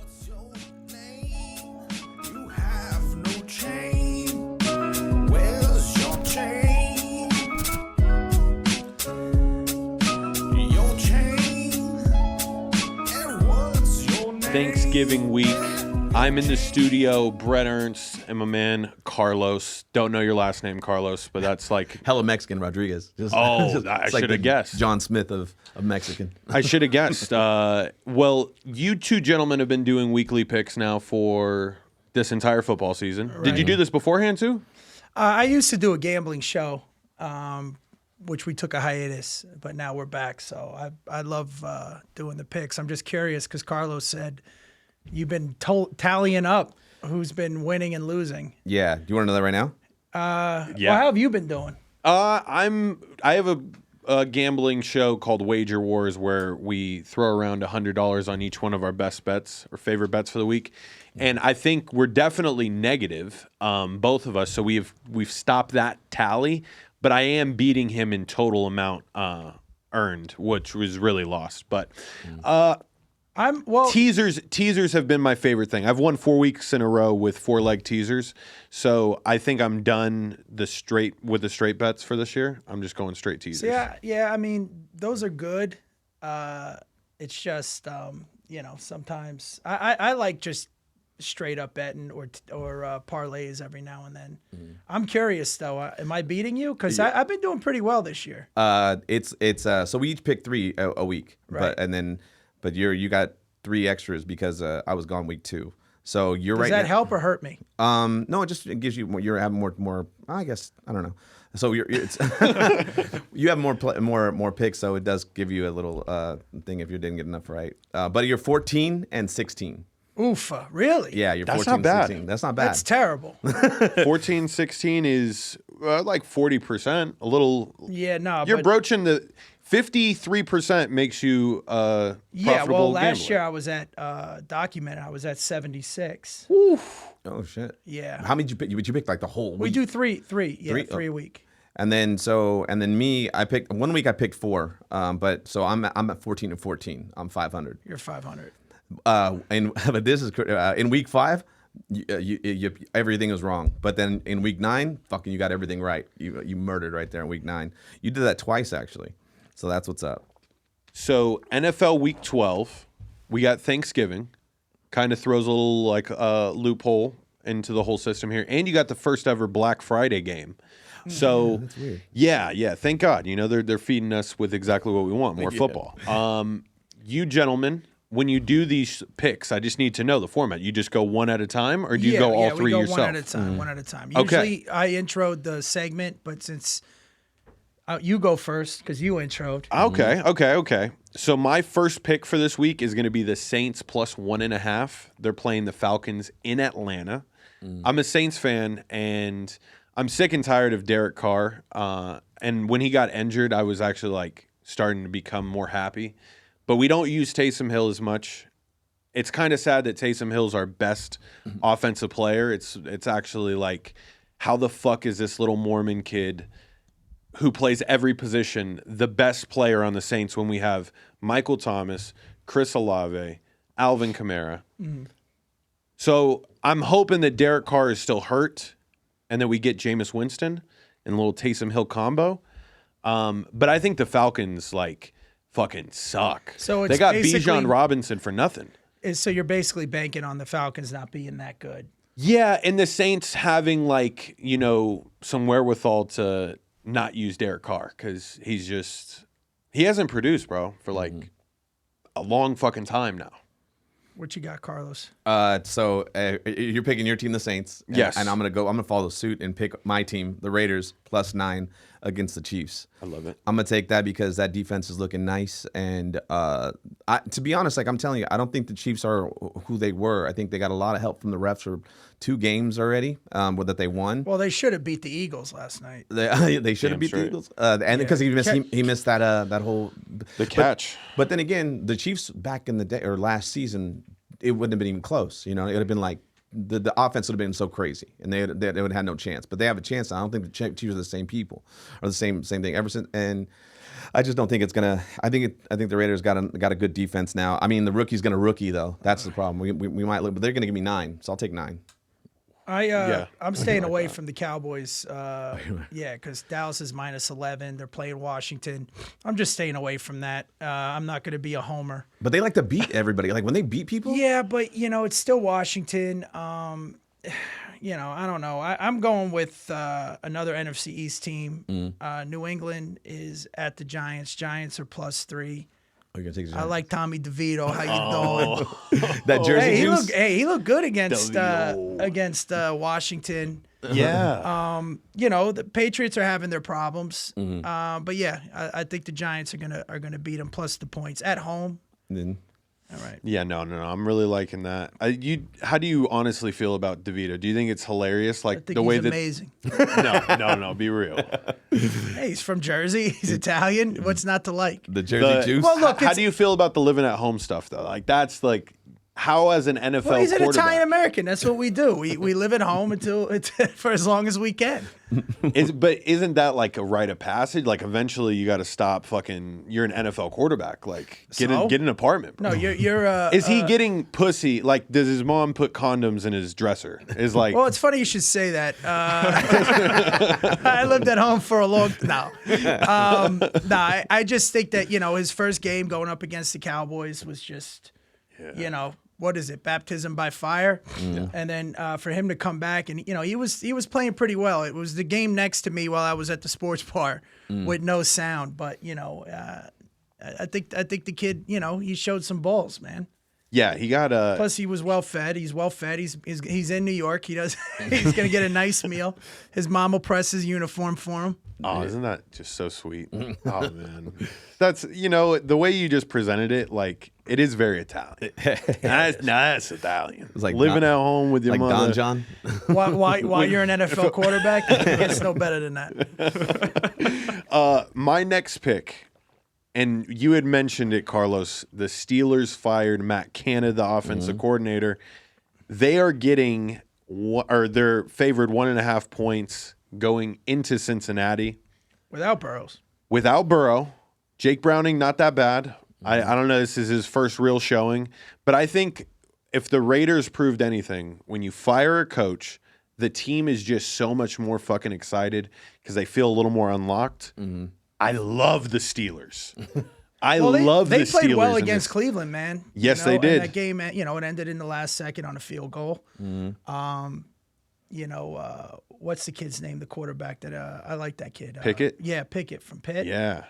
What's your name? You have no chain. Where's your chain? Your chain. And what's your name? Thanksgiving week. I'm in the studio, Brett Ernst, and my man Carlos. Don't know your last name, Carlos, but that's like Hella Mexican Rodriguez. I it's should have the guessed. John Smith of Mexican. I should have guessed. Well, you two gentlemen have been doing weekly picks now for this entire football season. Right. Did you do this beforehand too? I used to do a gambling show, which we took a hiatus, but now we're back. So I love doing the picks. I'm just curious because Carlos said you've been tallying up who's been winning and losing. Yeah. Do you want to know that right now? Yeah. Well, how have you been doing? I have a gambling show called Wager Wars where we throw around $100 on each one of our best bets or favorite bets for the week, and I think we're definitely negative, both of us. So we've stopped that tally, but I am beating him in total amount earned, which was really lost. But teasers have been my favorite thing. I've won 4 weeks in a row with 4-leg teasers, so I think I'm done with the straight bets for this year. I'm just going straight teasers. Yeah. I mean, those are good. It's just sometimes I like just straight up betting or parlays every now and then. I'm curious though. Am I beating you? Because I've been doing pretty well this year. So we each pick 3 a week, Right. But you got 3 extras because I was gone week 2. So you're Does right. that help or hurt me? No, it gives you more. You're having more. I guess I don't know. So it's you have more picks, so it does give you a little thing if you didn't get enough right. But you're 14 and 16. Oof, really? Yeah, you're That's 14 not bad. 16. That's not bad. That's terrible. 14, 16 is like 40%. A little. Yeah, no. You're but, broaching the 53% makes you yeah, profitable well, last gambler. year I was at documented. I was at 76. Oh shit. Yeah. How many did you pick? You picked like the whole week. We do three. Yeah, Three? three a week. And then me, I picked 1 week. I picked 4. But so I'm at 14 and 14. I'm 500. You're 500. But this is in week 5. You everything was wrong, but then in week 9, fucking you got everything right. You murdered right there in week 9. You did that twice actually, so that's what's up. So NFL Week 12, we got Thanksgiving, kind of throws a little like loophole into the whole system here, and you got the first ever Black Friday game. So that's weird. Yeah. Thank God. They're feeding us with exactly what we want, more football. You gentlemen. When you do these picks, I just need to know the format. You just go one at a time, or do you go all 3 we go yourself? one at a time. One at a time. Okay. Usually, I introed the segment, but since you go first because you introed. Okay. So my first pick for this week is going to be the Saints plus 1.5. They're playing the Falcons in Atlanta. I'm a Saints fan, and I'm sick and tired of Derek Carr. And when he got injured, I was actually like starting to become more happy. But we don't use Taysom Hill as much. It's kind of sad that Taysom Hill's our best offensive player. It's actually like, how the fuck is this little Mormon kid who plays every position the best player on the Saints when we have Michael Thomas, Chris Olave, Alvin Kamara? So I'm hoping that Derek Carr is still hurt and that we get Jameis Winston and a little Taysom Hill combo. But I think the Falcons, fucking suck. So they got basically- Bijan Robinson for nothing. So you're basically banking on the Falcons not being that good. Yeah, and the Saints having some wherewithal to not use Derek Carr because he hasn't produced, bro, for a long fucking time now. What you got, Carlos? So you're picking your team, the Saints. Yes. And I'm gonna follow suit and pick my team, the Raiders, plus 9 against the Chiefs. I love it. I'm gonna take that because that defense is looking nice. And to be honest, I'm telling you, I don't think the Chiefs are who they were. I think they got a lot of help from the refs for 2 games already, that they won. Well, they should have beat the Eagles last night. They should have beat the Eagles, and because he missed that whole catch. But then again, the Chiefs back in the day or last season, it wouldn't have been even close. It would have been like the offense would have been so crazy, and they would have had no chance. But they have a chance. I don't think the Chiefs are the same people or the same thing ever since. And I just don't think it's gonna. I think the Raiders got a good defense now. I mean, the rookie's gonna rookie though. That's the problem. We might look, but they're gonna give me 9, so I'll take 9. I'm staying away from the Cowboys. Because Dallas is -11. They're playing Washington. I'm just staying away from that. I'm not going to be a homer. But they like to beat everybody. Like when they beat people. Yeah, but it's still Washington. I don't know. I'm going with another NFC East team. New England is at the Giants. Giants are +3. Oh, you're gonna take the I Giants. like Tommy DeVito. How you doing? That jersey Hey, juice. he looked good against DeVito. Washington. Yeah. The Patriots are having their problems. Mm-hmm. But yeah, I think the Giants are gonna beat them plus the points at home. Then All right. Yeah, no. I'm really liking that. How do you honestly feel about DeVito? Do you think it's hilarious, I like think the he's way that? amazing. No. Be real. Hey, he's from Jersey. He's Italian. What's not to like? the jersey juice. Well, look, How do you feel about the living at home stuff though? Like that's like how as an NFL Well, he's an quarterback. Italian American. That's what we do. We live at home until for as long as we can. But isn't that like a rite of passage? Like eventually you got to stop fucking. You're an NFL quarterback. Like get So? an apartment. Bro. No, you're. Is he getting pussy? Like does his mom put condoms in his dresser? Is like. Well, it's funny you should say that. I lived at home for a long time. No. I just think that, his first game going up against the Cowboys was just, what is it, baptism by fire? And then for him to come back and, he was playing pretty well. It was the game next to me while I was at the sports bar with no sound. But, I think the kid, he showed some balls, man. Yeah, he got a. Plus, he was well fed. He's well fed. He's in New York. He's gonna get a nice meal. His mom will press his uniform for him. Oh, isn't that just so sweet? Oh man, that's the way you just presented it. Like it is very Italian. That's Italian. It's like living Don- at home with your like mother. Don John. While you're an NFL quarterback, it gets no better than that. My next pick, and you had mentioned it, Carlos. The Steelers fired Matt Canada, the offensive coordinator. They are getting, they're favored 1.5 points going into Cincinnati Without Burrows. without Burrow. Jake Browning, not that bad. I don't know. This is his first real showing, but I think if the Raiders proved anything, when you fire a coach, the team is just so much more fucking excited because they feel a little more unlocked. I love the Steelers. I love the Steelers. They played well in against this. Cleveland, man. Yes, they did. And that game, it ended in the last second on a field goal. What's the kid's name? The quarterback that I like that kid. Pickett? Yeah, Pickett from Pitt. Yeah.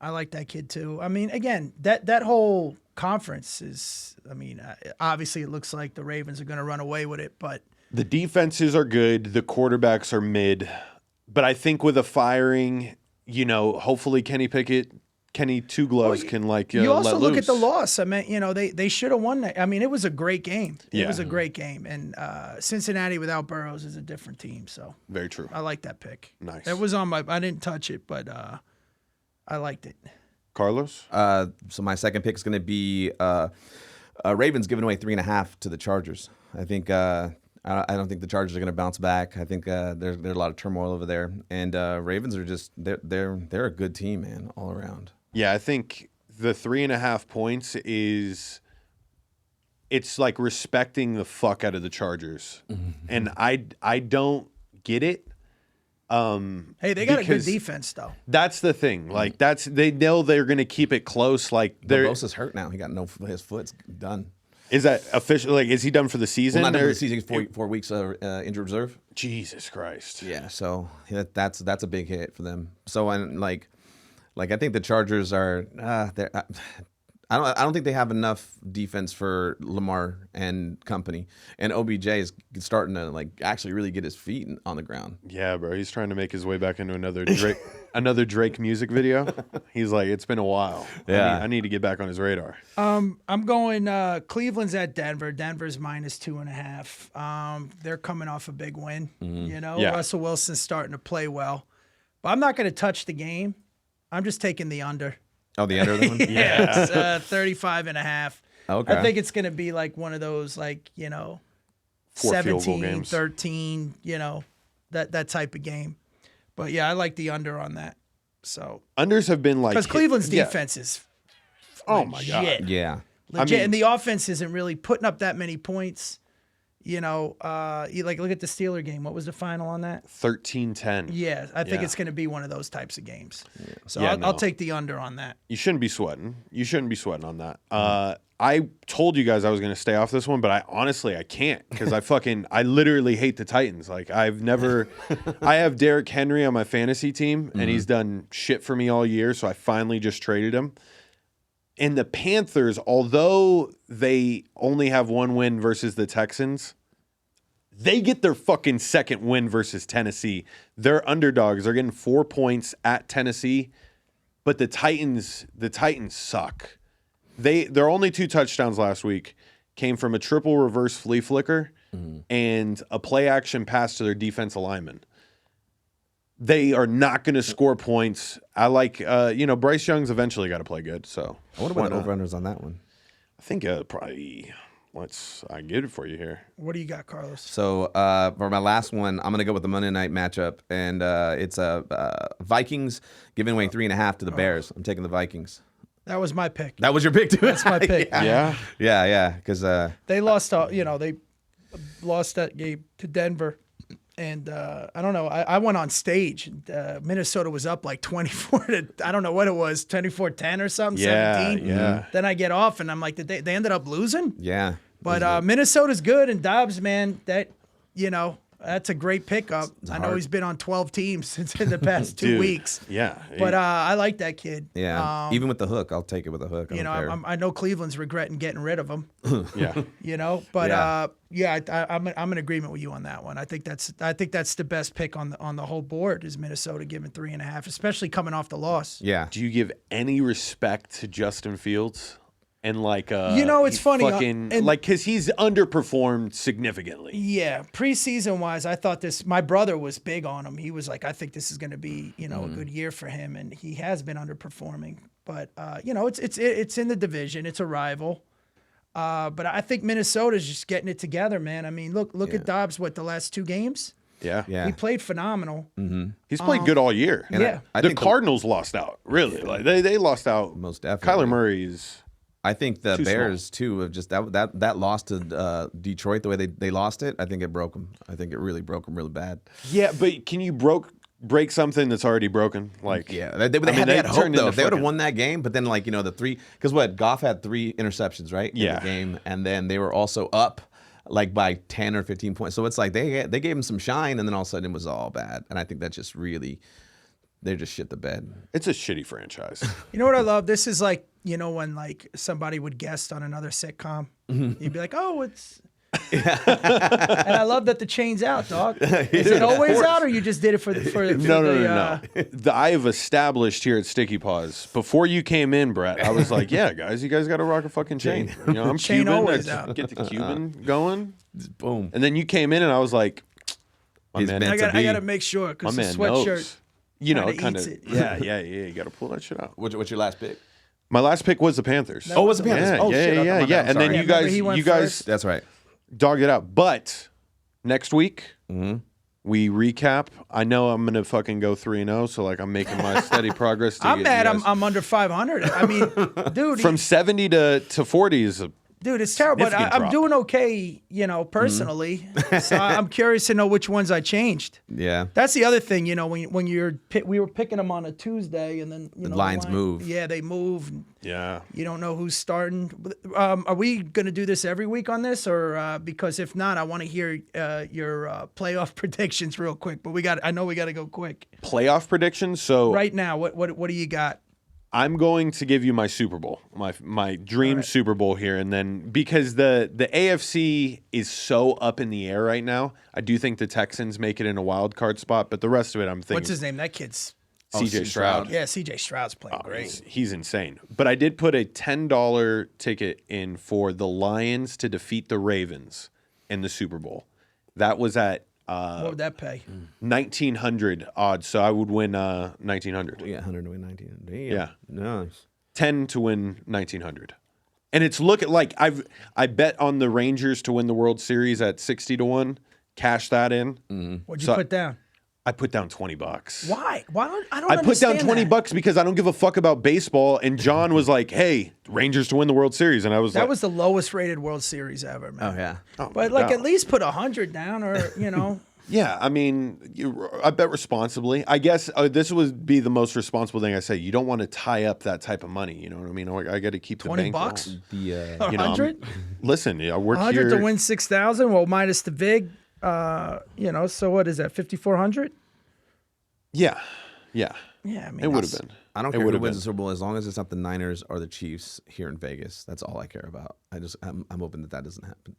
I like that kid too. I mean, again, that whole conference is. I mean, obviously, it looks like the Ravens are going to run away with it, but The defenses are good. The quarterbacks are mid. But I think with a firing, hopefully Kenny Two Gloves can you also let look loose. at the loss. I mean, they should have won that. I mean, it was a great game. It Yeah. was a great game, and Cincinnati without Burrows is a different team. So Very true. I like that pick. Nice. It was on my. I didn't touch it, but I liked it. Carlos? So my second pick is going to be Ravens giving away 3.5 to the Chargers. I think I don't think the Chargers are going to bounce back. I think there's a lot of turmoil over there, and Ravens are just they're a good team, man, all around. Yeah, I think the 3.5 points it's like respecting the fuck out of the Chargers. And I don't get it. Hey, they got a good because defense though. That's the thing. Like they know they're going to keep it close. Like they're Bosa's hurt now. He got his foot's done. is that official? Like is he done for the season? Well, not done for or- the season. He's 4 weeks injured reserve. Jesus Christ. Yeah, so that's a big hit for them. So and like I think the Chargers are they're. I don't think they have enough defense for Lamar and company. And OBJ is starting to actually really get his feet on the ground. Yeah, bro. He's trying to make his way back into another Drake music video. He's like, it's been a while. Yeah. I need to get back on his radar. I'm going Cleveland's at Denver. Denver's -2.5. They're coming off a big win. Yeah. Russell Wilson's starting to play well. But I'm not going to touch the game. I'm just taking the under. Oh, the under one? Yeah, it's 35.5. Okay. I think it's going to be like one of those, 4 field goal 17, games. 13, that type of game. But yeah, I like the under on that. So Unders have been like because Cleveland's yeah. defense is Oh my legit. god. Yeah. Legit, mean- and the offense isn't really putting up that many points. You know, you like look at the Steeler game. What was the final on that? 13-10. Yeah, I think Yeah. it's going to be one of those types of games. So Yeah, I'll no. take the under on that. You shouldn't be sweating. You shouldn't be sweating on that. I told you guys I was going to stay off this one, but I can't because I literally hate the Titans. Like I have Derrick Henry on my fantasy team and he's done shit for me all year. So I finally just traded him. And the Panthers, although they only have one win versus the Texans, they get their fucking second win versus Tennessee. They're underdogs. They're getting 4 points at Tennessee, but the Titans suck. Their only 2 touchdowns last week came from a triple reverse flea flicker and a play action pass to their defensive lineman. They are not going to score points. I like, Bryce Young's eventually got to play good. So I wonder what the over-unders on that one. I think probably I get it for you here. What do you got, Carlos? So for my last one, I'm going to go with the Monday night matchup, and it's Vikings giving away 3.5 to the Bears. I'm taking the Vikings. That was my pick. That was your pick, too? That's my pick. Yeah. Yeah, because They lost. They lost that game to Denver. And I don't know. I went on stage. Minnesota was up like 24 to, I don't know what it was, 24-10 or something, Yeah, 17. yeah. Then I get off and I'm like, they ended up losing? yeah. But Minnesota's good, and Dobbs, man, that's a great pickup. I know hard. he's been on 12 teams in the past 2 Dude, weeks. Yeah. But I like that kid. Yeah, even with the hook, I'll take it with a hook. I don't care. I know Cleveland's regretting getting rid of him. yeah. But I'm in agreement with you on that one. I think that's the best pick on the whole board is Minnesota giving 3.5, especially coming off the loss. Yeah. Do you give any respect to Justin Fields? And it's funny, because he's underperformed significantly. Yeah, preseason wise, I thought my brother was big on him. He was like, I think this is going to be, a good year for him, and he has been underperforming. But it's in the division, it's a rival. But I think Minnesota's just getting it together, man. I mean, look at Dobbs. The last 2 games? Yeah. Yeah. He played phenomenal. He's played good all year. And Yeah. I The think Cardinals lost out, really. Like they lost out. Most definitely. Kyler Murray's. I think the Too Bears too have just that loss to Detroit, the way they lost it. I think it broke them. I think it really broke them really bad. Yeah, but can you break something that's already broken? Like Yeah, they had hope turned though. into If they would have fucking- won that game, but then the 3 because Goff had 3 interceptions in Yeah. the game, and then they were also up like by 10 or 15 points. So it's like they gave him some shine, and then all of a sudden it was all bad. And I think that just really they just shit the bed. It's a shitty franchise. You know what I love? This is like, when like somebody would guest on another sitcom. You'd be like, oh, it's... and I love that the chain's out, dog. Is it always out, or you just did it for No. I have established here at Sticky Paws before you came in, Brett. I was like, yeah, guys, you guys got to rock a fucking chain. I'm Chain Cuban. always Let's out. get the Cuban going. Boom. And then you came in, and I was like, my He's man, meant I to got be. to make sure my because the man sweatshirt. knows. You know, kinda kind eats of. it. Yeah. You got to pull that shit out. What's your last pick? My last pick was the Panthers. Oh, it was the Panthers. Yeah, Oh, shit, I thought- my bad. yeah. And then Sorry. you Yeah, remember guys, he went you guys first? That's right. dogged it out. But next week, we recap. I know I'm gonna fucking go 3-0, so like I'm making my steady progress. To I'm get mad. you guys- I'm under 500. I mean, dude, from 70 to 40 is dude, it's terrible. But significant I'm drop. doing okay, personally. So I'm curious to know which ones I changed. Yeah. That's the other thing, when we were picking them on a Tuesday, and then the lines move. Yeah, they move. yeah. You don't know who's starting. Are we going to do this every week on this, or because if not, I want to hear your playoff predictions real quick. But I know we got to go quick Playoff predictions. So right now. What do you got? I'm going to give you my Super Bowl, my dream Super Bowl here, and then because the AFC is so up in the air right now, I do think the Texans make it in a wild card spot, but the rest of it, I'm thinking What's his name? That kid's. CJ Stroud. Yeah, CJ Stroud's playing great. He's insane. But I did put a $10 ticket in for the Lions to defeat the Ravens in the Super Bowl. That was at What would that pay? 1,900 odds, so I would win 1,900. Yeah, 100 to win 19. Damn. Yeah. Nice. 10 to win 1,900. And it's like I bet on the Rangers to win the World Series at 60 to 1. Cash that in. What'd you So- put down? I put down $20. Why? Why don't I don't I put down understand that. $20 because I don't give a fuck about baseball. And John was like, "Hey, Rangers to win the World Series," and I was That like, was the lowest rated World Series ever, man. Oh yeah. oh, But my like God. at least put 100 down, or Yeah, I mean, I bet responsibly. I guess this would be the most responsible thing I say. You don't want to tie up that type of money. You know what I mean? I got to keep the $20. bankroll. The You know, 100. Listen, I work 100 here. to win 6,000. Well, minus the vig. So what is that? 5,400. Yeah. Yeah, I mean, It would have been. I don't It care who would've wins been. the Super Bowl as long as it's not the Niners or the Chiefs here in Vegas. That's all I care about. I'm hoping that doesn't happen.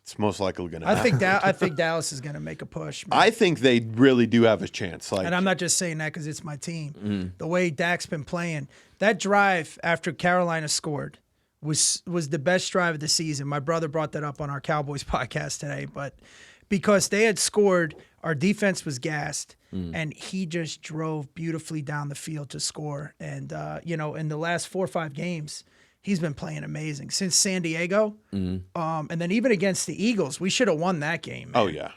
It's most likely going to I happen. think Dallas is going to make a push. Man. I think they really do have a chance. Like, And I'm not just saying that because it's my team. Mm-hmm. The way Dak's been playing, that drive after Carolina scored was the best drive of the season. My brother brought that up on our Cowboys podcast today, but because they had scored, our defense was gassed, and he just drove beautifully down the field to score. And in the last 4 or 5 games, he's been playing amazing since San Diego, and then even against the Eagles, we should have won that game. Man. oh yeah.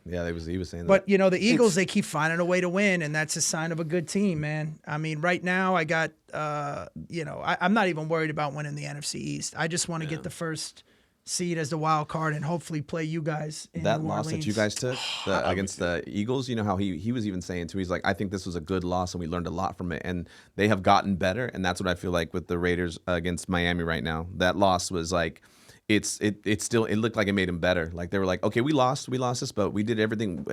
Yeah, he was saying that. But the Eagles, they keep finding a way to win, and that's a sign of a good team, man. I mean, right now I got, I'm not even worried about winning the NFC East. I just want to get the first seed as the wild card and hopefully play you guys in that New loss Orleans. that you guys took against the Eagles, you know how he was even saying too, he's like, I think this was a good loss and we learned a lot from it, and they have gotten better, and that's what I feel like with the Raiders against Miami right now. That loss was like, it looked like it made them better. Like they were like, okay, we lost this, but we did everything.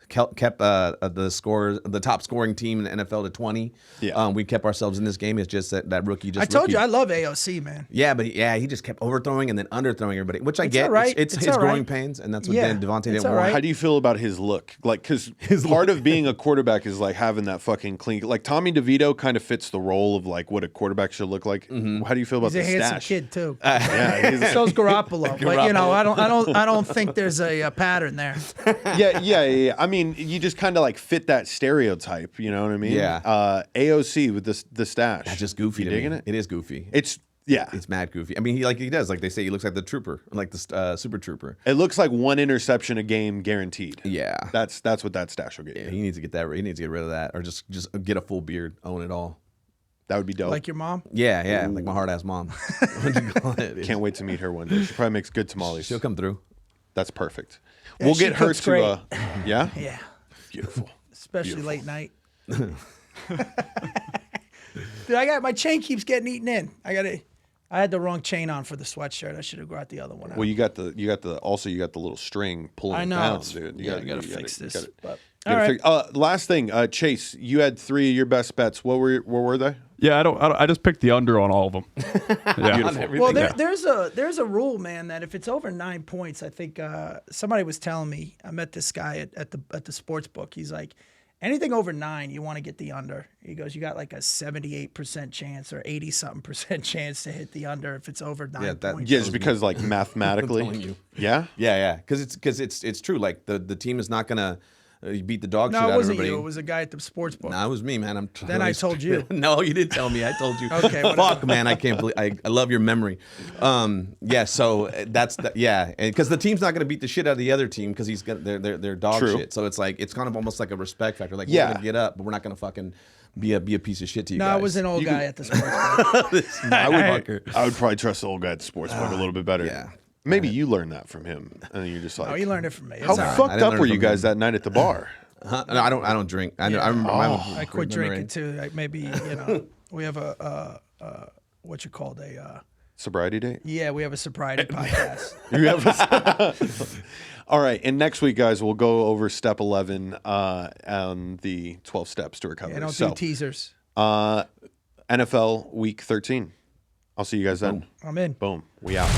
Kept the top scoring team in the NFL to 20. Yeah. We kept ourselves in this game. It's just that rookie just. I told rookie. you I love AOC, man. Yeah, but he just kept overthrowing and then underthrowing everybody, which I It's get. all right. It's It's his all right. growing pains, and that's what Yeah, Devontae it's didn't all want. right. How do you feel about his look? Like, because part of being a quarterback is like having that fucking clean. Like Tommy DeVito kind of fits the role of like what a quarterback should look like. How do you feel about He's a the handsome stash? kid too. Yeah, he's- So's Garoppolo, but I don't think there's a pattern there. yeah. I mean, you just kind of like fit that stereotype. You know what I mean? Yeah. AOC with the stash. That's just goofy. You to digging me. it? It is goofy. It's Mad goofy. I mean, he does, like they say, he looks like the trooper, like the super trooper. It looks like one interception a game guaranteed. Yeah. That's what that stash will get you. He needs to get that. He needs to get rid of that, or just get a full beard, own it all. That would be dope. Like your mom. Yeah, like my hard ass mom. What'd you call it? Can't wait to meet her one day. She probably makes good tamales. She'll come through. That's perfect. Yeah, We'll she get her cooks to. great. Yeah. Yeah, Beautiful. especially late night. Dude, my chain keeps getting eaten in. I had the wrong chain on for the sweatshirt. I should have brought the other one out. Well, you got the little string pulling I it know. down, It's- dude. I gotta fix this. But, You all gotta right. fix- last thing, Chase, you had 3 of your best bets. What were they? Yeah, I just picked the under on all of them. Yeah. Beautiful. Well, there's a rule, man, that if it's over 9 points, I think somebody was telling me. I met this guy at the sports book. He's like, anything over 9, you want to get the under. He goes, you got like a 78% chance or 80-something% chance to hit the under if it's over 9 points. Yeah, just because like mathematically. telling you. Yeah. Yeah, because it's true. Like the team is not gonna beat the dog shit No, out it of wasn't everybody. you. It was a guy at the sports book. No, it was me, man. Then I told you. No, you didn't tell me. I told you. Okay, whatever. Fuck, man. I can't believe. I love your memory. Yeah. So because the team's not going to beat the shit out of the other team because they're dog True. shit. So it's like it's kind of almost like a respect factor. Like Yeah. we're gonna get up, but we're not going to fucking be a piece of shit to you guys. No, it was an old guy at the sports book. I would probably trust the old guy at the sports book a little bit better. yeah. Maybe you learned that from him, and then you're just like, Oh, you learned it from me. It's how all right. I fucked didn't up learn were from you guys him. that night at the bar? Huh? No, I don't drink. I remember. I quit drinking too. Like maybe we have a what you called Sobriety date? we have a sobriety podcast. You have All right, and next week, guys, we'll go over step 11 on the 12 steps to recovery. I don't so, do teasers. NFL Week 13. I'll see you guys then. I'm in. Boom. We out.